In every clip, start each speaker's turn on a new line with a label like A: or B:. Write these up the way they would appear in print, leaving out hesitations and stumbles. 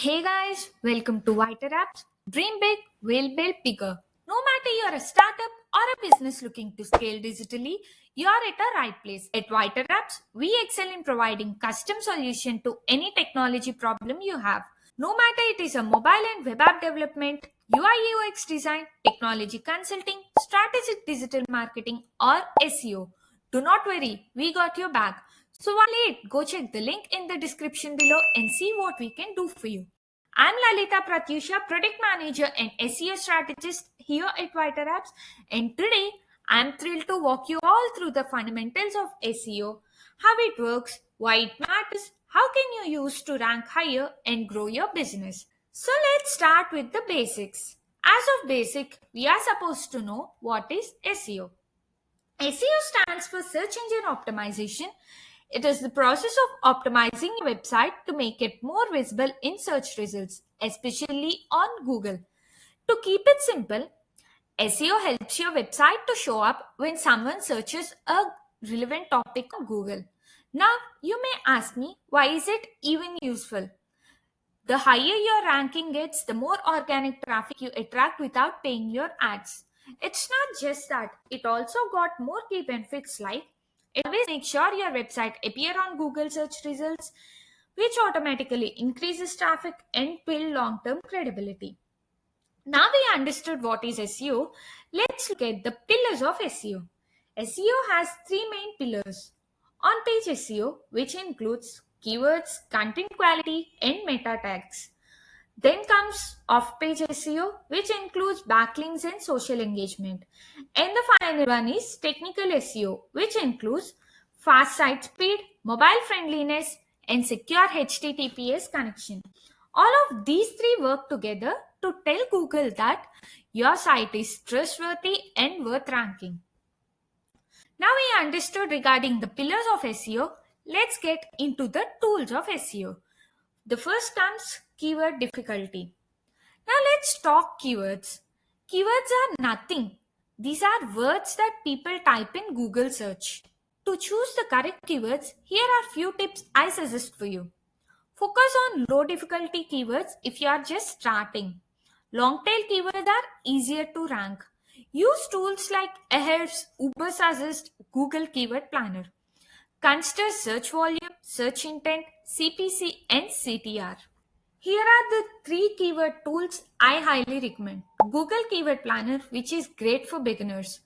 A: Hey guys, welcome to WhiterApps. Dream big, we'll build bigger. No matter you're a startup or a business looking to scale digitally, you're at the right place. At WhiterApps, we excel in providing custom solution to any technology problem you have. No matter it is a mobile and web app development, UI/UX design, technology consulting, strategic digital marketing, or SEO. Do not worry, we got your back. So while late, go check the link in the description below and see what we can do for you. I'm Lalita Pratyusha, Product Manager and SEO Strategist here at WhiterApps, and today I'm thrilled to walk you all through the fundamentals of SEO, how it works, why it matters, how can you use to rank higher and grow your business. So let's start with the basics. As of basic, we are supposed to know what is SEO. SEO stands for Search Engine Optimization. It is the process of optimizing your website to make it more visible in search results, especially on Google. To keep it simple, SEO helps your website to show up when someone searches a relevant topic on Google. Now, you may ask me, why is it even useful? The higher your ranking gets, the more organic traffic you attract without paying your ads. It's not just that, it also got more key benefits like it always makes sure your website appear on Google search results, which automatically increases traffic and build long-term credibility. Now we understood what is SEO, let's look at the pillars of SEO. SEO has three main pillars. On-page SEO, which includes keywords, content quality, and meta tags. Then comes off-page SEO, which includes backlinks and social engagement. And the final one is technical SEO, which includes fast site speed, mobile friendliness, and secure HTTPS connection. All of these three work together to tell Google that your site is trustworthy and worth ranking. Now we understood regarding the pillars of SEO, let's get into the tools of SEO. The first comes keyword difficulty. Now let's talk keywords. Keywords are nothing. These are words that people type in Google search. To choose the correct keywords, here are few tips I suggest for you. Focus on low difficulty keywords if you are just starting. Long tail keywords are easier to rank. Use tools like Ahrefs, Uber Suggest, Google Keyword Planner. Consider search volume, search intent, CPC, and CTR. Here are the three keyword tools I highly recommend. Google Keyword Planner, which is great for beginners.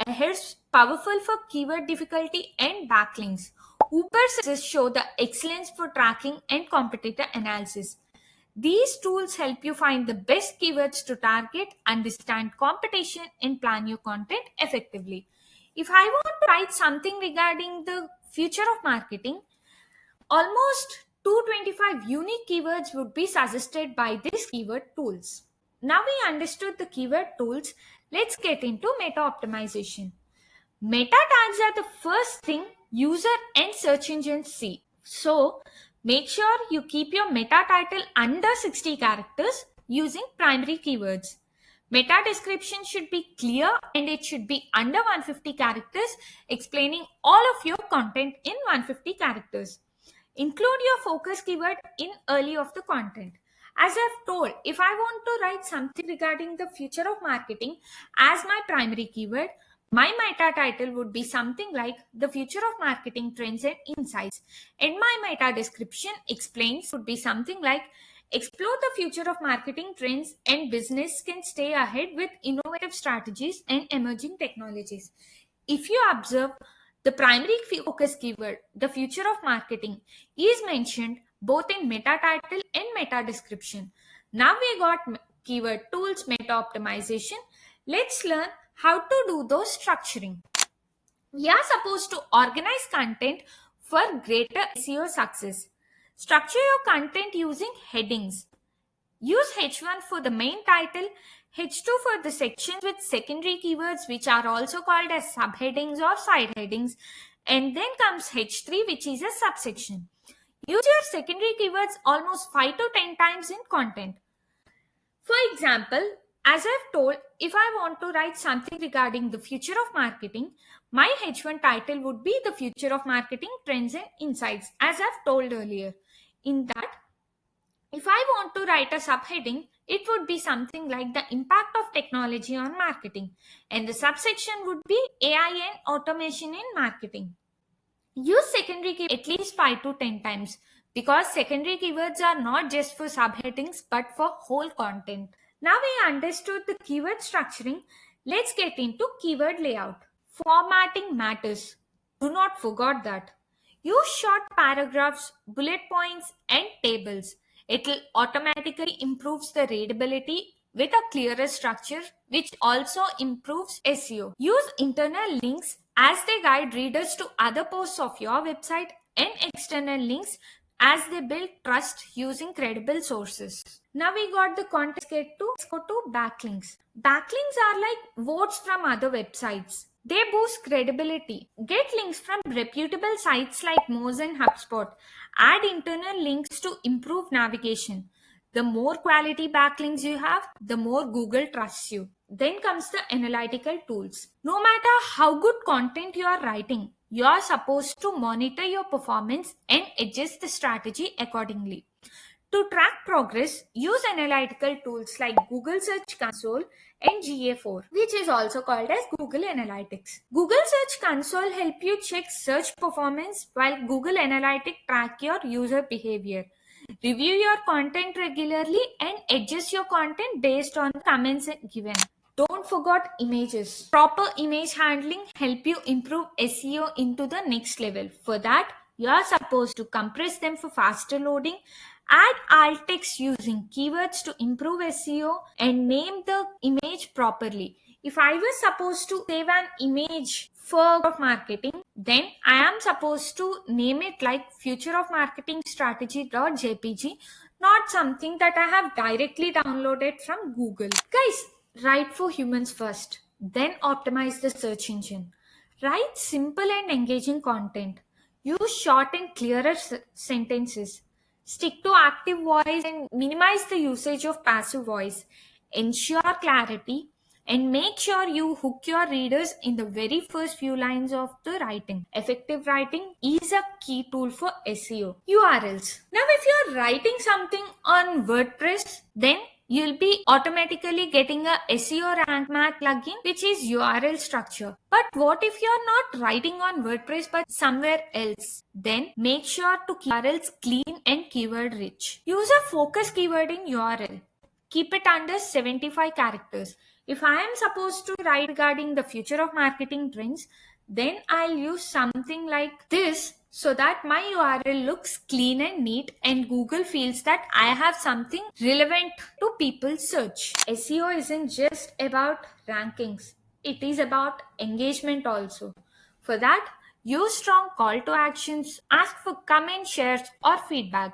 A: Ahrefs, powerful for keyword difficulty and backlinks. Uber Suggest show the excellence for tracking and competitor analysis. These tools help you find the best keywords to target, understand competition, and plan your content effectively. If I want to write something regarding the future of marketing, almost 225 unique keywords would be suggested by these keyword tools. Now we understood the keyword tools, let's get into meta optimization. Meta tags are the first thing user and search engines see. So make sure you keep your meta title under 60 characters using primary keywords. Meta description should be clear and it should be under 150 characters, explaining all of your content in 150 characters. Include your focus keyword in early of the content. As I've told, if I want to write something regarding the future of marketing as my primary keyword, my meta title would be something like the future of marketing trends and insights. And my meta description explains would be something like explore the future of marketing trends and business can stay ahead with innovative strategies and emerging technologies. If you observe, the primary focus keyword, the future of marketing, is mentioned both in meta title and meta description. Now we got keyword tools, meta optimization. Let's learn how to do those structuring. We are supposed to organize content for greater SEO success. Structure your content using headings. Use H1 for the main title, H2 for the sections with secondary keywords, which are also called as subheadings or side headings, and then comes H3, which is a subsection. Use your secondary keywords almost 5 to 10 times in content. For example, as I've told, if I want to write something regarding the future of marketing, my H1 title would be the future of marketing trends and insights, as I've told earlier. In that, If I want to write a subheading, it would be something like the impact of technology on marketing, and the subsection would be AI and automation in marketing. Use secondary keywords at least 5 to 10 times because secondary keywords are not just for subheadings but for whole content. Now we understood the keyword structuring, let's get into keyword layout. Formatting matters. Do not forget that. Use short paragraphs, bullet points, and tables. It will automatically improves the readability with a clearer structure, which also improves SEO. Use internal links as they guide readers to other posts of your website and external links as they build trust using credible sources. Now we got the context. Let's go to backlinks. Backlinks are like votes from other websites. They boost credibility. Get links from reputable sites like Moz and HubSpot. Add internal links to improve navigation. The more quality backlinks you have, the more Google trusts you. Then comes the analytical tools. No matter how good content you are writing, you are supposed to monitor your performance and adjust the strategy accordingly. To track progress, use analytical tools like Google Search Console and GA4, which is also called as Google Analytics. Google Search Console help you check search performance while Google Analytics track your user behavior. Review your content regularly and adjust your content based on the comments given. Don't forget images. Proper image handling help you improve SEO into the next level. For that, you are supposed to compress them for faster loading, add alt text using keywords to improve SEO, and name the image properly. If I was supposed to save an image for of marketing, then I am supposed to name it like future of marketing strategy.jpg, not something that I have directly downloaded from Google. Guys, write for humans first, then optimize the search engine. Write simple and engaging content. Use short and clearer sentences. Stick to active voice and minimize the usage of passive voice. Ensure clarity and make sure you hook your readers in the very first few lines of the writing. Effective writing is a key tool for SEO. URLs. Now, if you're writing something on WordPress, then you'll be automatically getting a SEO rank math plugin, which is URL structure. But what if you're not writing on WordPress but somewhere else? Then make sure to keep URLs clean and keyword rich. Use a focus keyword in URL. Keep it under 75 characters. If I am supposed to write regarding the future of marketing trends, then I'll use something like this so that my URL looks clean and neat and Google feels that I have something relevant to people's search. SEO isn't just about rankings, it is about engagement also. For that, use strong call to actions, ask for comments, shares, or feedback.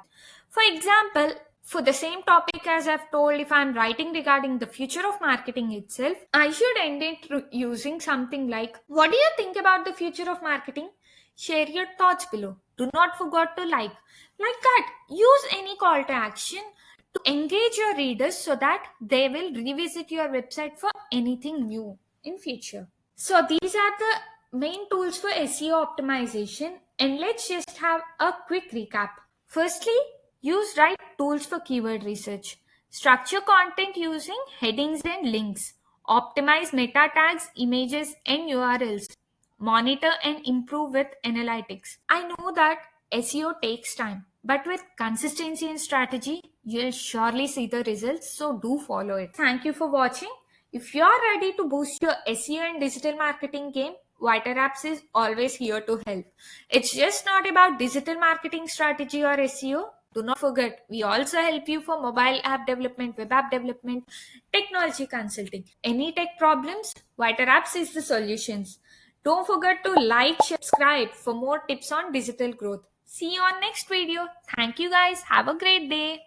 A: For example, for the same topic as I've told, if I'm writing regarding the future of marketing itself, I should end it using something like, what do you think about the future of marketing? Share your thoughts below. Do not forget to like. Like that, use any call to action to engage your readers so that they will revisit your website for anything new in future. So these are the main tools for SEO optimization, and let's just have a quick recap. Firstly, use right tools for keyword research. Structure content using headings and links. Optimize meta tags, images, and URLs. Monitor and improve with analytics. I know that SEO takes time, but with consistency and strategy, you'll surely see the results. So do follow it. Thank you for watching. If you're ready to boost your SEO and digital marketing game, WhiterApps is always here to help. It's just not about digital marketing strategy or SEO. Do not forget, we also help you for mobile app development, web app development, technology consulting. Any tech problems? WhiterApps is the solutions. Don't forget to like, share, subscribe for more tips on digital growth. See you on next video. Thank you guys. Have a great day.